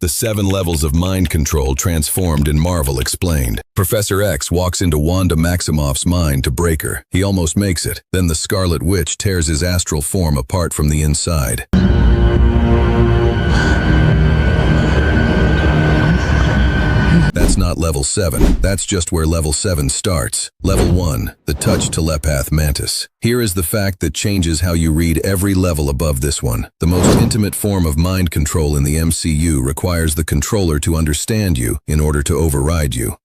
The 7 levels of mind control transformed in Marvel explained. Professor X walks into Wanda Maximoff's mind to break her. He almost makes it. Then the Scarlet Witch tears his astral form apart from the inside. That's not level 7. That's just where level 7 starts. Level 1, the touch telepath Mantis. Here is the fact that changes how you read every level above this one. The most intimate form of mind control in the MCU requires the controller to understand you in order to override you.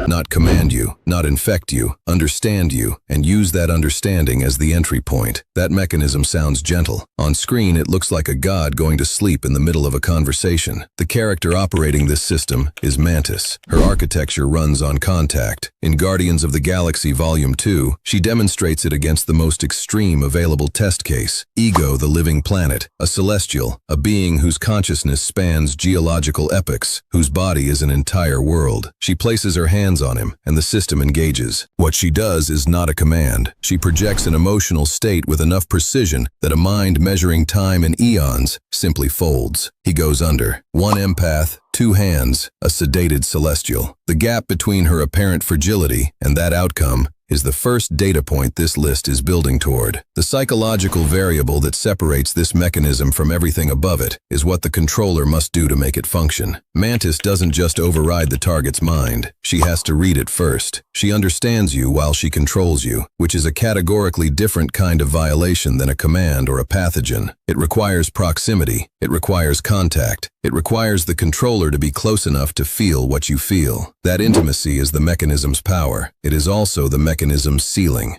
Not command you, not infect you, understand you, and use that understanding as the entry point. That mechanism sounds gentle. On screen, it looks like a god going to sleep in the middle of a conversation. The character operating this system is Mantis. Her architecture runs on contact. In Guardians of the Galaxy Volume 2, she demonstrates it against the most extreme available test case, Ego the Living Planet, a celestial, a being whose consciousness spans geological epochs, whose body is an entire world. She places her hands on him, and the system engages. What she does is not a command. She projects an emotional state with enough precision that a mind measuring time in eons simply folds. He goes under. 1 empath, 2 hands, a sedated celestial. The gap between her apparent fragility and that outcome is the first data point this list is building toward. The psychological variable that separates this mechanism from everything above it is what the controller must do to make it function. Mantis doesn't just override the target's mind. She has to read it first. She understands you while she controls you, which is a categorically different kind of violation than a command or a pathogen. It requires proximity. It requires contact. It requires the controller to be close enough to feel what you feel. That intimacy is the mechanism's power. It is also the mechanism's ceiling.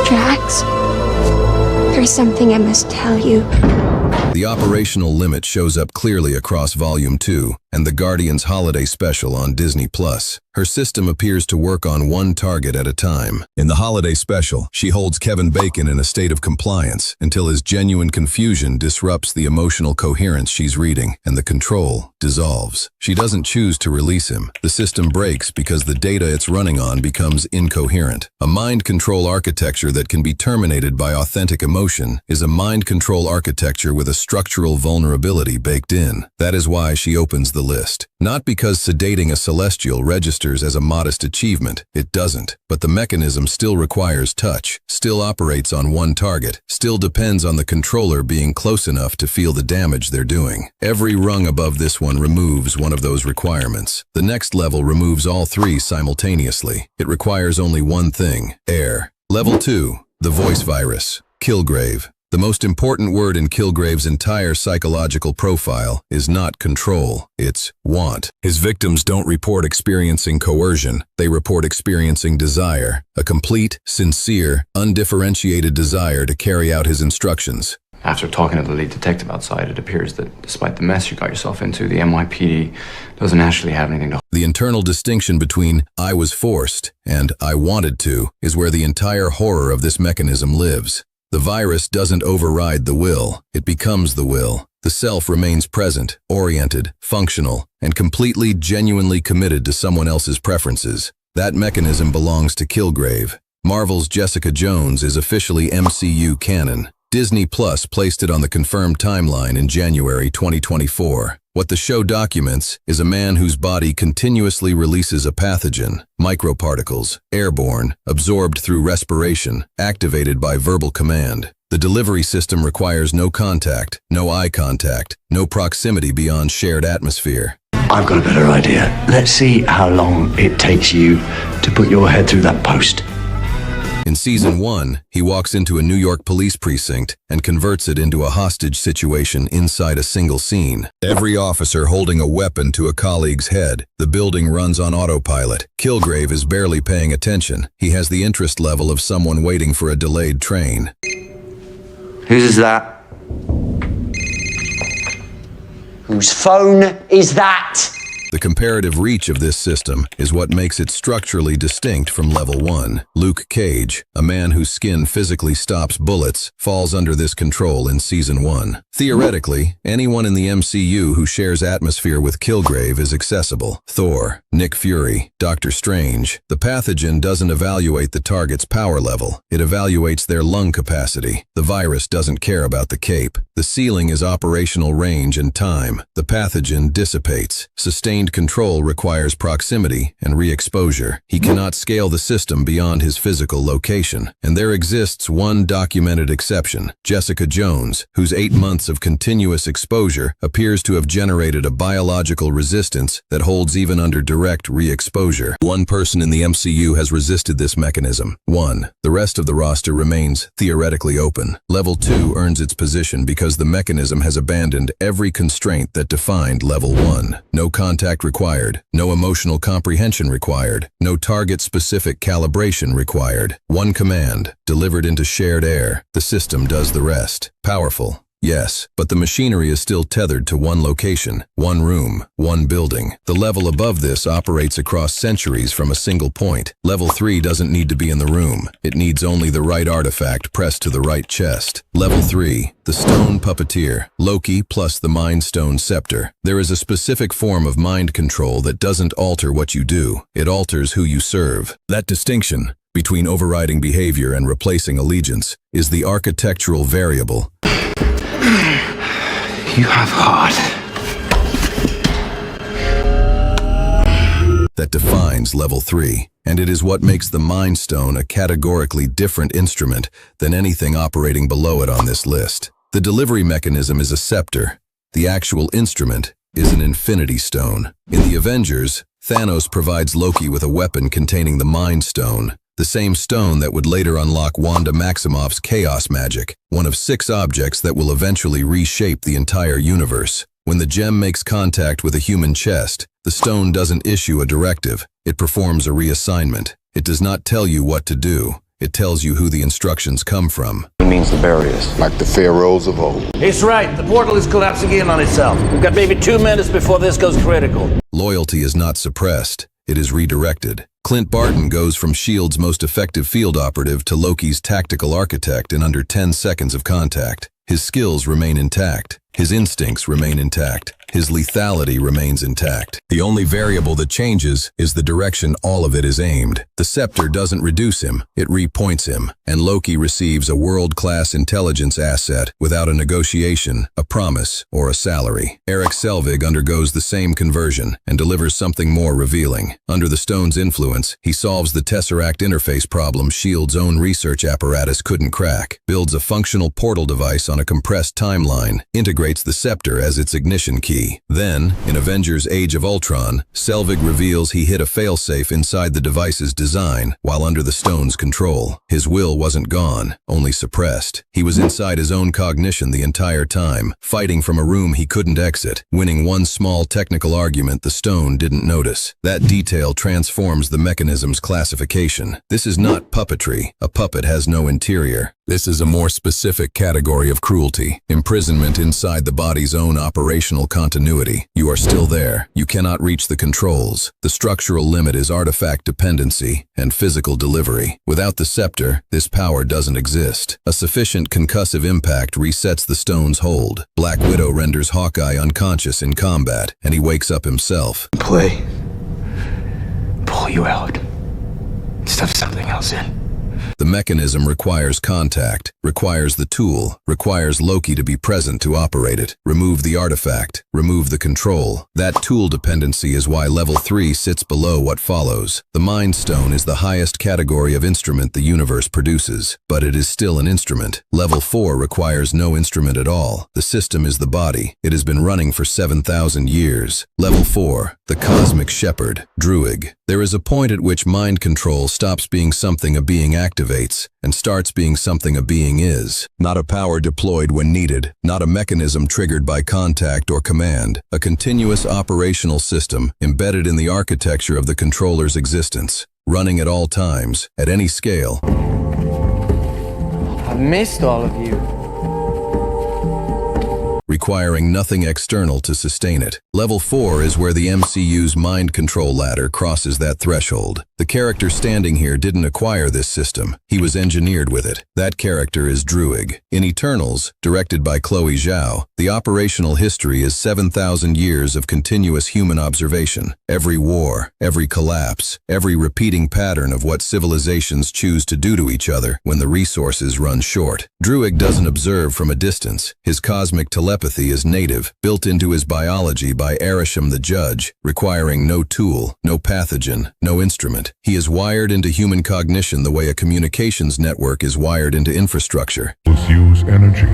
Drax, there's something I must tell you. The operational limit shows up clearly across Volume 2 and the Guardians Holiday Special on Disney+. Her system appears to work on one target at a time. In the Holiday Special, she holds Kevin Bacon in a state of compliance until his genuine confusion disrupts the emotional coherence she's reading, and the control dissolves. She doesn't choose to release him. The system breaks because the data it's running on becomes incoherent. A mind control architecture that can be terminated by authentic emotion is a mind control architecture with a structural vulnerability baked in. That is why she opens the list. Not because sedating a celestial registers as a modest achievement. It doesn't. But the mechanism still requires touch, still operates on one target, still depends on the controller being close enough to feel the damage they're doing. Every rung above this one removes one of those requirements. The next level removes all 3 simultaneously. It requires only one thing: air. Level 2, the voice virus, Kilgrave. The most important word in Kilgrave's entire psychological profile is not control, it's want. His victims don't report experiencing coercion, they report experiencing desire, a complete, sincere, undifferentiated desire to carry out his instructions. After talking to the lead detective outside, it appears that despite the mess you got yourself into, the NYPD doesn't actually have anything to... The internal distinction between "I was forced" and "I wanted to" is where the entire horror of this mechanism lives. The virus doesn't override the will, it becomes the will. The self remains present, oriented, functional, and completely, genuinely committed to someone else's preferences. That mechanism belongs to Kilgrave. Marvel's Jessica Jones is officially MCU canon. Disney Plus placed it on the confirmed timeline in January 2024. What the show documents is a man whose body continuously releases a pathogen, microparticles, airborne, absorbed through respiration, activated by verbal command. The delivery system requires no contact, no eye contact, no proximity beyond shared atmosphere. I've got a better idea. Let's see how long it takes you to put your head through that post. In Season 1, he walks into a New York police precinct and converts it into a hostage situation inside a single scene. Every officer holding a weapon to a colleague's head. The building runs on autopilot. Kilgrave is barely paying attention. He has the interest level of someone waiting for a delayed train. Whose is that? Whose phone is that? The comparative reach of this system is what makes it structurally distinct from Level 1. Luke Cage, a man whose skin physically stops bullets, falls under this control in Season 1. Theoretically, anyone in the MCU who shares atmosphere with Kilgrave is accessible. Thor, Nick Fury, Doctor Strange. The pathogen doesn't evaluate the target's power level. It evaluates their lung capacity. The virus doesn't care about the cape. The ceiling is operational range and time. The pathogen dissipates. Sustained control requires proximity and re-exposure. He cannot scale the system beyond his physical location. And there exists one documented exception, Jessica Jones, whose 8 months of continuous exposure appears to have generated a biological resistance that holds even under direct re-exposure. One person in the MCU has resisted this mechanism. 1. The rest of the roster remains theoretically open. Level 2 earns its position because the mechanism has abandoned every constraint that defined Level 1. No contact required, no emotional comprehension required, no target-specific calibration required. One command, delivered into shared air. The system does the rest. Powerful. Yes, but the machinery is still tethered to one location, one room, one building. The level above this operates across centuries from a single point. Level 3 doesn't need to be in the room. It needs only the right artifact pressed to the right chest. Level 3, the Stone Puppeteer, Loki plus the Mind Stone Scepter. There is a specific form of mind control that doesn't alter what you do. It alters who you serve. That distinction between overriding behavior and replacing allegiance is the architectural variable. You have heart. That defines Level 3, and it is what makes the Mind Stone a categorically different instrument than anything operating below it on this list. The delivery mechanism is a scepter. The actual instrument is an Infinity Stone. In the Avengers, Thanos provides Loki with a weapon containing the Mind Stone, the same stone that would later unlock Wanda Maximoff's chaos magic, one of 6 objects that will eventually reshape the entire universe. When the gem makes contact with a human chest, the stone doesn't issue a directive. It performs a reassignment. It does not tell you what to do. It tells you who the instructions come from. It means the barriers. Like the pharaohs of old. It's right. The portal is collapsing in on itself. We've got maybe 2 minutes before this goes critical. Loyalty is not suppressed. It is redirected. Clint Barton goes from S.H.I.E.L.D.'s most effective field operative to Loki's tactical architect in under 10 seconds of contact. His skills remain intact. His instincts remain intact. His lethality remains intact. The only variable that changes is the direction all of it is aimed. The scepter doesn't reduce him, it repoints him, and Loki receives a world-class intelligence asset without a negotiation, a promise, or a salary. Eric Selvig undergoes the same conversion and delivers something more revealing. Under the stone's influence, he solves the Tesseract interface problem S.H.I.E.L.D.'s own research apparatus couldn't crack, builds a functional portal device on a compressed timeline, integrates the scepter as its ignition key. Then, in Avengers Age of Ultron, Selvig reveals he hit a failsafe inside the device's design while under the stone's control. His will wasn't gone, only suppressed. He was inside his own cognition the entire time, fighting from a room he couldn't exit, winning one small technical argument the stone didn't notice. That detail transforms the mechanism's classification. This is not puppetry. A puppet has no interior. This is a more specific category of cruelty, imprisonment inside the body's own operational continuity. You are still there. You cannot reach the controls. The structural limit is artifact dependency and physical delivery. Without the scepter, this power doesn't exist. A sufficient concussive impact resets the stone's hold. Black Widow renders Hawkeye unconscious in combat, and he wakes up himself. Play. Pull you out. Stuff something else in. The mechanism requires contact, requires the tool, requires Loki to be present to operate it. Remove the artifact, remove the control. That tool dependency is why Level 3 sits below what follows. The Mind Stone is the highest category of instrument the universe produces, but it is still an instrument. Level 4 requires no instrument at all. The system is the body. It has been running for 7,000 years. Level 4, the Cosmic Shepherd, Druig. There is a point at which mind control stops being something a being activates and starts being something a being is. Not a power deployed when needed, not a mechanism triggered by contact or command, a continuous operational system embedded in the architecture of the controller's existence, running at all times, at any scale. I've missed all of you. requiring nothing external to sustain it. Level 4 is where the MCU's mind control ladder crosses that threshold. The character standing here didn't acquire this system. He was engineered with it. That character is Druig. In Eternals, directed by Chloe Zhao, the operational history is 7,000 years of continuous human observation. Every war, every collapse, every repeating pattern of what civilizations choose to do to each other when the resources run short. Druig doesn't observe from a distance. His cosmic telepathy is native, built into his biology by Arisham the Judge, requiring no tool, no pathogen, no instrument. He is wired into human cognition the way a communications network is wired into infrastructure. Use energy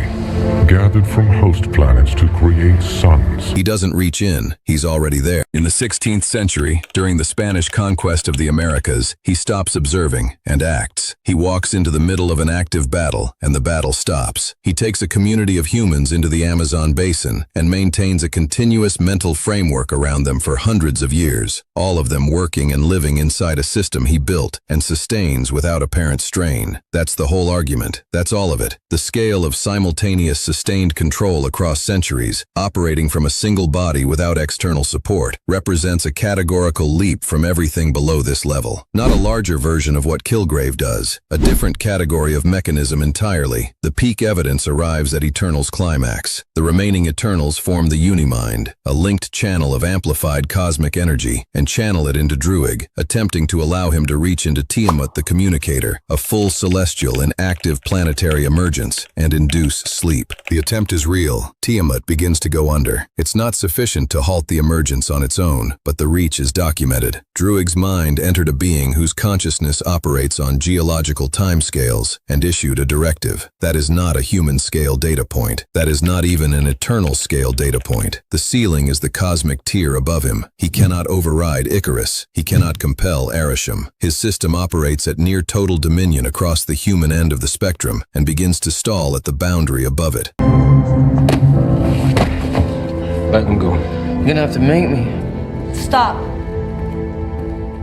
gathered from host planets to create suns. He doesn't reach in, he's already there. In the 16th century, during the Spanish conquest of the Americas, he stops observing and acts. He walks into the middle of an active battle, and the battle stops. He takes a community of humans into the Amazon basin and maintains a continuous mental framework around them for hundreds of years, all of them working and living inside a system he built and sustains without apparent strain. That's the whole argument. That's all of it. The scale of simultaneous sustained control across centuries, operating from a single body without external support, represents a categorical leap from everything below this level. Not a larger version of what Kilgrave does, a different category of mechanism entirely. The peak evidence arrives at Eternal's climax. The remaining Eternals form the Unimind, a linked channel of amplified cosmic energy, and channel it into Druig, attempting to allow him to reach into Tiamat the Communicator, a full celestial and active planetary emergence, and induce sleep. The attempt is real. Tiamat begins to go under. It's not sufficient to halt the emergence on its own, but the reach is documented. Druig's mind entered a being whose consciousness operates on geological timescales and issued a directive. That is not a human-scale data point. That is not even an eternal-scale data point. The ceiling is the cosmic tier above him. He cannot override Icarus. He cannot compel Arisham. His system operates at near total dominion across the human end of the spectrum and begins to stall at the boundary above it. Let him go. You're gonna have to make me. Stop.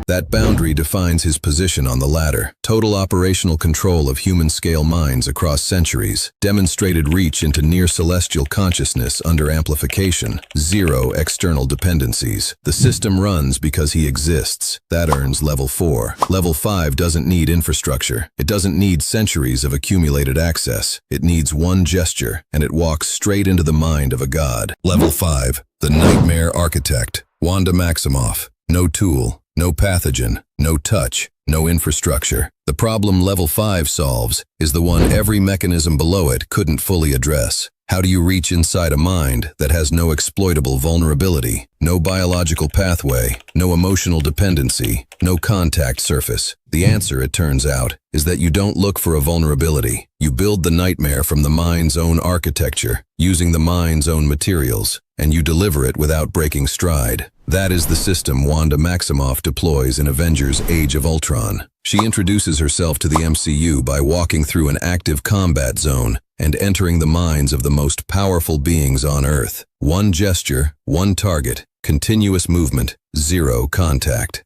That boundary defines his position on the ladder. Total operational control of human-scale minds across centuries, demonstrated reach into near-celestial consciousness under amplification, zero external dependencies. The system runs because he exists. That earns level 4. Level 5 doesn't need infrastructure. It doesn't need centuries of accumulated access. It needs one gesture, and it walks straight into the mind of a god. Level 5, the Nightmare Architect, Wanda Maximoff. No tool. No pathogen, no touch, no infrastructure. The problem Level 5 solves is the one every mechanism below it couldn't fully address. How do you reach inside a mind that has no exploitable vulnerability, no biological pathway, no emotional dependency, no contact surface? The answer, it turns out, is that you don't look for a vulnerability. You build the nightmare from the mind's own architecture, using the mind's own materials, and you deliver it without breaking stride. That is the system Wanda Maximoff deploys in Avengers Age of Ultron. She introduces herself to the MCU by walking through an active combat zone and entering the minds of the most powerful beings on Earth. One gesture, one target, continuous movement, zero contact.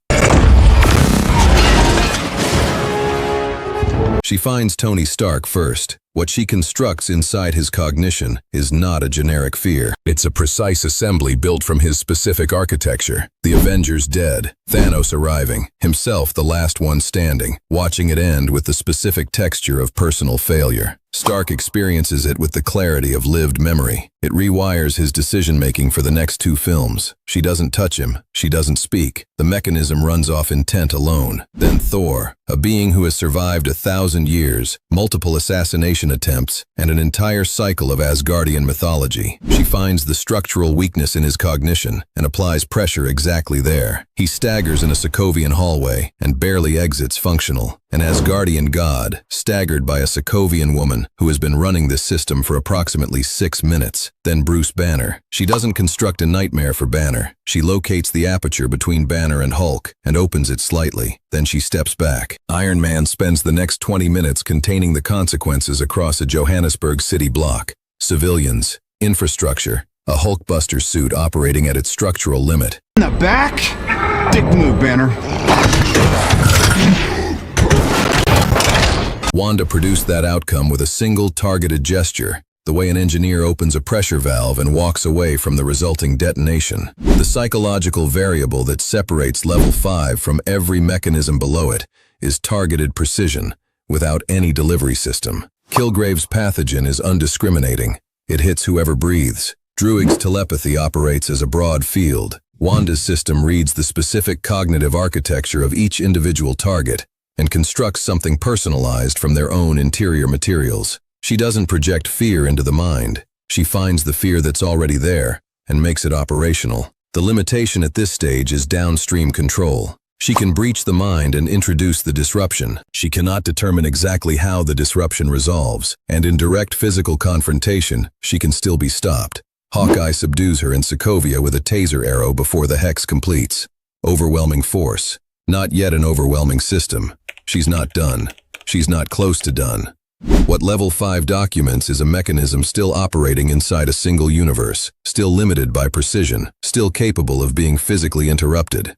She finds Tony Stark first. What she constructs inside his cognition is not a generic fear. It's a precise assembly built from his specific architecture. The Avengers dead, Thanos arriving, himself the last one standing, watching it end with the specific texture of personal failure. Stark experiences it with the clarity of lived memory. It rewires his decision-making for the next 2 films. She doesn't touch him. She doesn't speak. The mechanism runs off intent alone. Then Thor, a being who has survived 1,000 years, multiple assassination attempts, and an entire cycle of Asgardian mythology. She finds the structural weakness in his cognition and applies pressure exactly there. He staggers in a Sokovian hallway and barely exits functional. An Asgardian god, staggered by a Sokovian woman who has been running this system for approximately 6 minutes. Then Bruce Banner. She doesn't construct a nightmare for Banner. She locates the aperture between Banner and Hulk and opens it slightly. Then she steps back. Iron Man spends the next 20 minutes containing the consequences across a Johannesburg city block. Civilians, infrastructure, a Hulkbuster suit operating at its structural limit. In the back? Dick move, Banner. Wanda produced that outcome with a single targeted gesture. the way an engineer opens a pressure valve and walks away from the resulting detonation. The psychological variable that separates Level 5 from every mechanism below it is targeted precision, without any delivery system. Kilgrave's pathogen is undiscriminating. It hits whoever breathes. Druig's telepathy operates as a broad field. Wanda's system reads the specific cognitive architecture of each individual target and constructs something personalized from their own interior materials. She doesn't project fear into the mind. She finds the fear that's already there and makes it operational. The limitation at this stage is downstream control. She can breach the mind and introduce the disruption. She cannot determine exactly how the disruption resolves, and in direct physical confrontation, she can still be stopped. Hawkeye subdues her in Sokovia with a taser arrow before the hex completes. Overwhelming force. Not yet an overwhelming system. She's not done. She's not close to done. What Level 5 documents is a mechanism still operating inside a single universe, still limited by precision, still capable of being physically interrupted.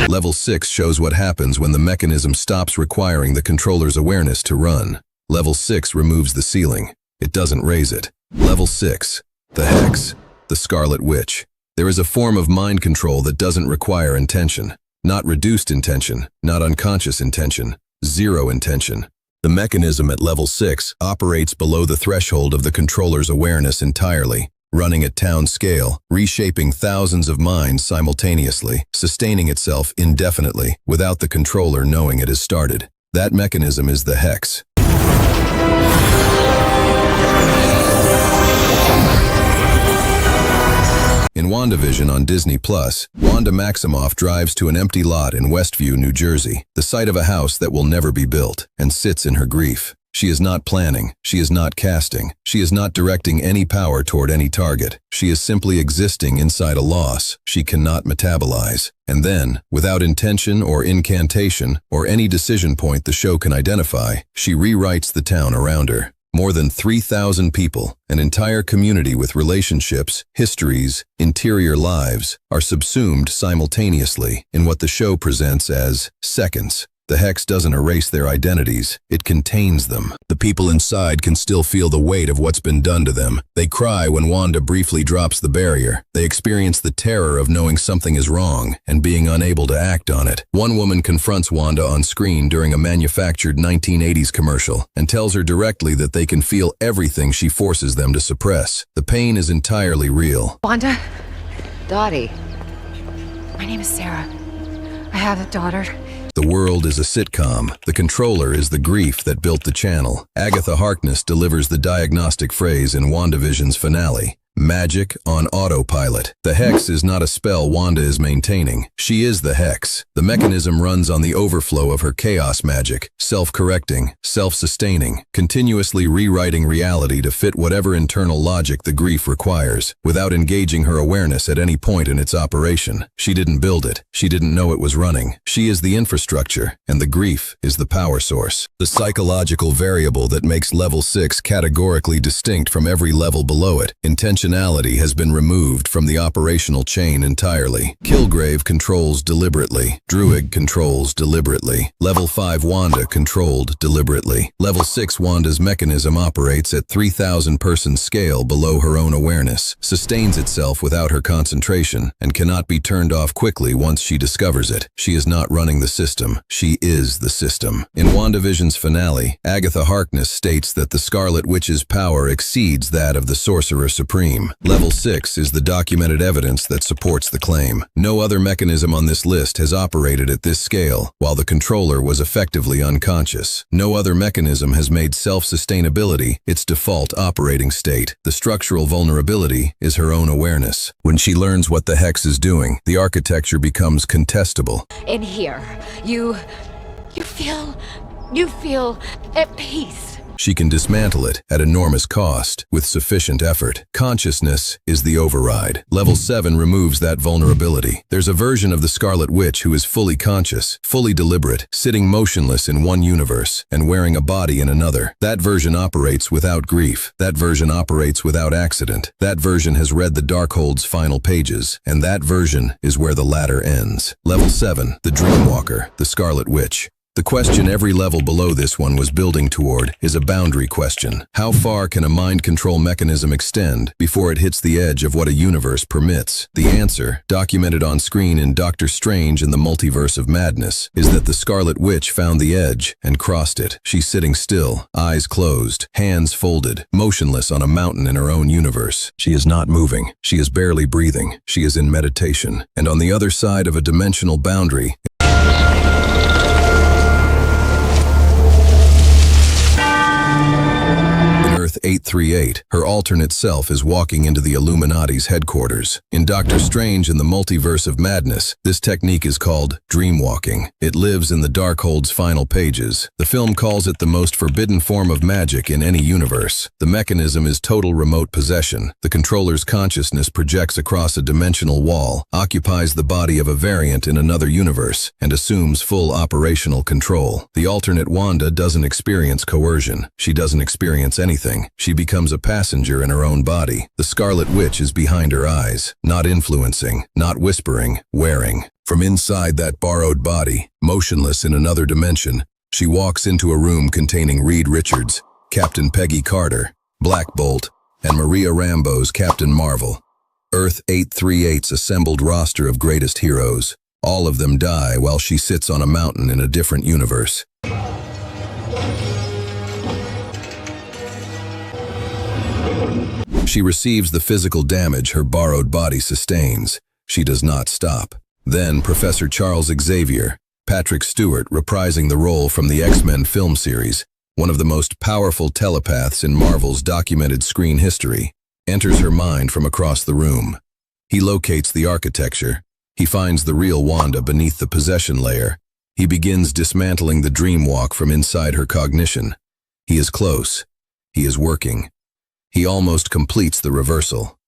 Level 6 shows what happens when the mechanism stops requiring the controller's awareness to run. Level 6 removes the ceiling. It doesn't raise it. Level 6. The Hex. The Scarlet Witch. There is a form of mind control that doesn't require intention. Not reduced intention, not unconscious intention, zero intention. The mechanism at Level 6 operates below the threshold of the controller's awareness entirely, running at town scale, reshaping thousands of minds simultaneously, sustaining itself indefinitely, without the controller knowing it has started. That mechanism is the Hex. In WandaVision on Disney+, Wanda Maximoff drives to an empty lot in Westview, New Jersey, the site of a house that will never be built, and sits in her grief. She is not planning, she is not casting, she is not directing any power toward any target. She is simply existing inside a loss she cannot metabolize. And then, without intention or incantation or any decision point the show can identify, she rewrites the town around her. More than 3,000 people, an entire community with relationships, histories, interior lives, are subsumed simultaneously in what the show presents as seconds. The Hex doesn't erase their identities, it contains them. The people inside can still feel the weight of what's been done to them. They cry when Wanda briefly drops the barrier. They experience the terror of knowing something is wrong and being unable to act on it. One woman confronts Wanda on screen during a manufactured 1980s commercial and tells her directly that they can feel everything she forces them to suppress. The pain is entirely real. Wanda? Dottie. My name is Sarah. I have a daughter. The world is a sitcom. The controller is the grief that built the channel. Agatha Harkness delivers the diagnostic phrase in WandaVision's finale. Magic on autopilot. The Hex is not a spell Wanda is maintaining. She is the Hex. The mechanism runs on the overflow of her chaos magic, self-correcting, self-sustaining, continuously rewriting reality to fit whatever internal logic the grief requires, without engaging her awareness at any point in its operation. She didn't build it. She didn't know it was running. She is the infrastructure, and the grief is the power source. The psychological variable that makes Level 6 categorically distinct from every level below it. Intentionality has been removed from the operational chain entirely. Kilgrave controls deliberately. Druig controls deliberately. Level 5 Wanda controlled deliberately. Level 6 Wanda's mechanism operates at 3,000 person scale below her own awareness, sustains itself without her concentration, and cannot be turned off quickly once she discovers it. She is not running the system. She is the system. In WandaVision's finale, Agatha Harkness states that the Scarlet Witch's power exceeds that of the Sorcerer Supreme. Level 6 is the documented evidence that supports the claim. No other mechanism on this list has operated at this scale, while the controller was effectively unconscious. No other mechanism has made self-sustainability its default operating state. The structural vulnerability is her own awareness. When she learns what the Hex is doing, the architecture becomes contestable. In here, you feel at peace. She can dismantle it at enormous cost with sufficient effort. Consciousness is the override. Level 7 removes that vulnerability. There's a version of the Scarlet Witch who is fully conscious, fully deliberate, sitting motionless in one universe and wearing a body in another. That version operates without grief. That version operates without accident. That version has read the Darkhold's final pages, and that version is where the ladder ends. Level 7, the Dreamwalker, the Scarlet Witch. The question every level below this one was building toward is a boundary question. How far can a mind control mechanism extend before it hits the edge of what a universe permits? The answer, documented on screen in Doctor Strange in the Multiverse of Madness, is that the Scarlet Witch found the edge and crossed it. She's sitting still, eyes closed, hands folded, motionless on a mountain in her own universe. She is not moving. She is barely breathing. She is in meditation. And on the other side of a dimensional boundary, Earth 838, her alternate self is walking into the Illuminati's headquarters. In Doctor Strange in the Multiverse of Madness, this technique is called dreamwalking. It lives in the Darkhold's final pages. The film calls it the most forbidden form of magic in any universe. The mechanism is total remote possession. The controller's consciousness projects across a dimensional wall, occupies the body of a variant in another universe, and assumes full operational control. The alternate Wanda doesn't experience coercion. She doesn't experience anything. She becomes a passenger in her own body. The Scarlet Witch is behind her eyes, not influencing, not whispering, wearing. From inside that borrowed body, motionless in another dimension, she walks into a room containing Reed Richards, Captain Peggy Carter, Black Bolt, and Maria Rambeau's Captain Marvel. Earth 838's assembled roster of greatest heroes. All of them die while she sits on a mountain in a different universe. She receives the physical damage her borrowed body sustains. She does not stop. Then Professor Charles Xavier, Patrick Stewart reprising the role from the X-Men film series, one of the most powerful telepaths in Marvel's documented screen history, enters her mind from across the room. He locates the architecture. He finds the real Wanda beneath the possession layer. He begins dismantling the dream walk from inside her cognition. He is close. He is working. He almost completes the reversal.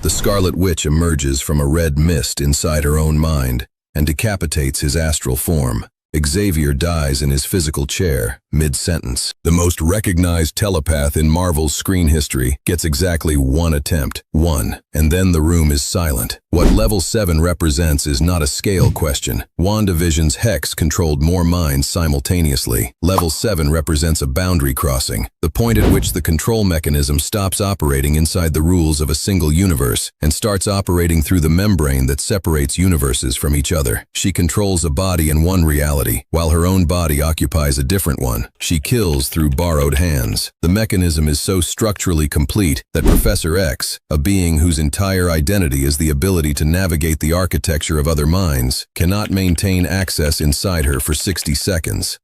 The Scarlet Witch emerges from a red mist inside her own mind and decapitates his astral form. Xavier dies in his physical chair, mid-sentence. The most recognized telepath in Marvel's screen history gets exactly one attempt. One. And then the room is silent. What Level 7 represents is not a scale question. WandaVision's Hex controlled more minds simultaneously. Level 7 represents a boundary crossing, the point at which the control mechanism stops operating inside the rules of a single universe and starts operating through the membrane that separates universes from each other. She controls a body in one reality, while her own body occupies a different one. She kills through borrowed hands. The mechanism is so structurally complete that Professor X, a being whose entire identity is the ability to navigate the architecture of other minds, cannot maintain access inside her for 60 seconds.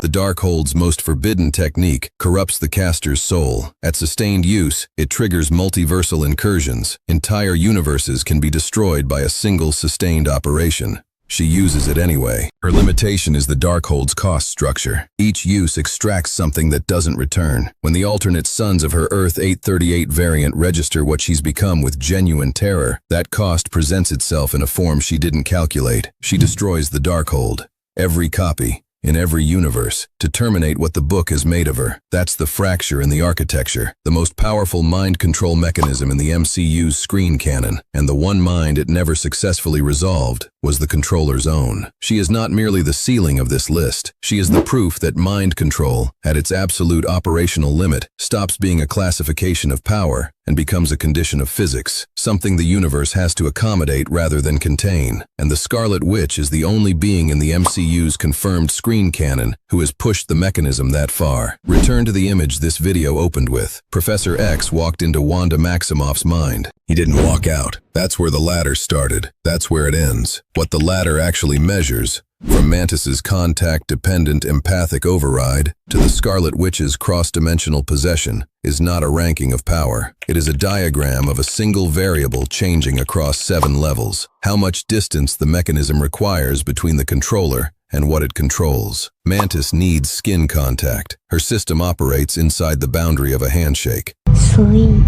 The Darkhold's most forbidden technique corrupts the caster's soul. At sustained use, it triggers multiversal incursions. Entire universes can be destroyed by a single sustained operation. She uses it anyway. Her limitation is the Darkhold's cost structure. Each use extracts something that doesn't return. When the alternate sons of her Earth 838 variant register what she's become with genuine terror, that cost presents itself in a form she didn't calculate. She destroys the Darkhold. Every copy. In every universe, to terminate what the book has made of her. That's the fracture in the architecture, the most powerful mind control mechanism in the MCU's screen canon, and the one mind it never successfully resolved was the controller's own. She is not merely the ceiling of this list. She is the proof that mind control, at its absolute operational limit, stops being a classification of power and becomes a condition of physics, something the universe has to accommodate rather than contain. And the Scarlet Witch is the only being in the MCU's confirmed screen canon who has pushed the mechanism that far. Return to the image this video opened with. Professor X walked into Wanda Maximoff's mind. He didn't walk out. That's where the ladder started. That's where it ends. What the ladder actually measures, from Mantis's contact-dependent empathic override to the Scarlet Witch's cross-dimensional possession, is not a ranking of power. It is a diagram of a single variable changing across 7 levels. How much distance the mechanism requires between the controller and what it controls. Mantis needs skin contact. Her system operates inside the boundary of a handshake. Sleep.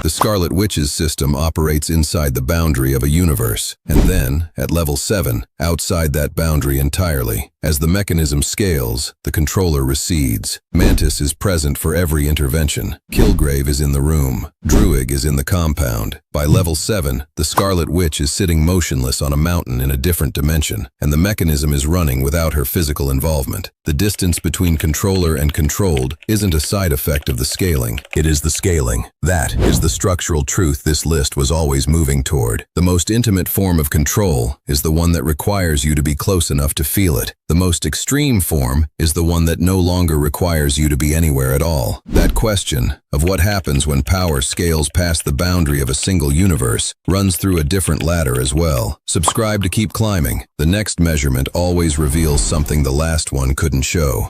The Scarlet Witch's system operates inside the boundary of a universe, and then, at level 7, outside that boundary entirely. As the mechanism scales, the controller recedes. Mantis is present for every intervention. Kilgrave is in the room. Druig is in the compound. By level 7, the Scarlet Witch is sitting motionless on a mountain in a different dimension, and the mechanism is running without her physical involvement. The distance between controller and controlled isn't a side effect of the scaling. It is the scaling. That is the structural truth this list was always moving toward. The most intimate form of control is the one that requires you to be close enough to feel it. The most extreme form is the one that no longer requires you to be anywhere at all. That question of what happens when power scales past the boundary of a single universe runs through a different ladder as well. Subscribe to keep climbing. The next measurement always reveals something the last one couldn't show.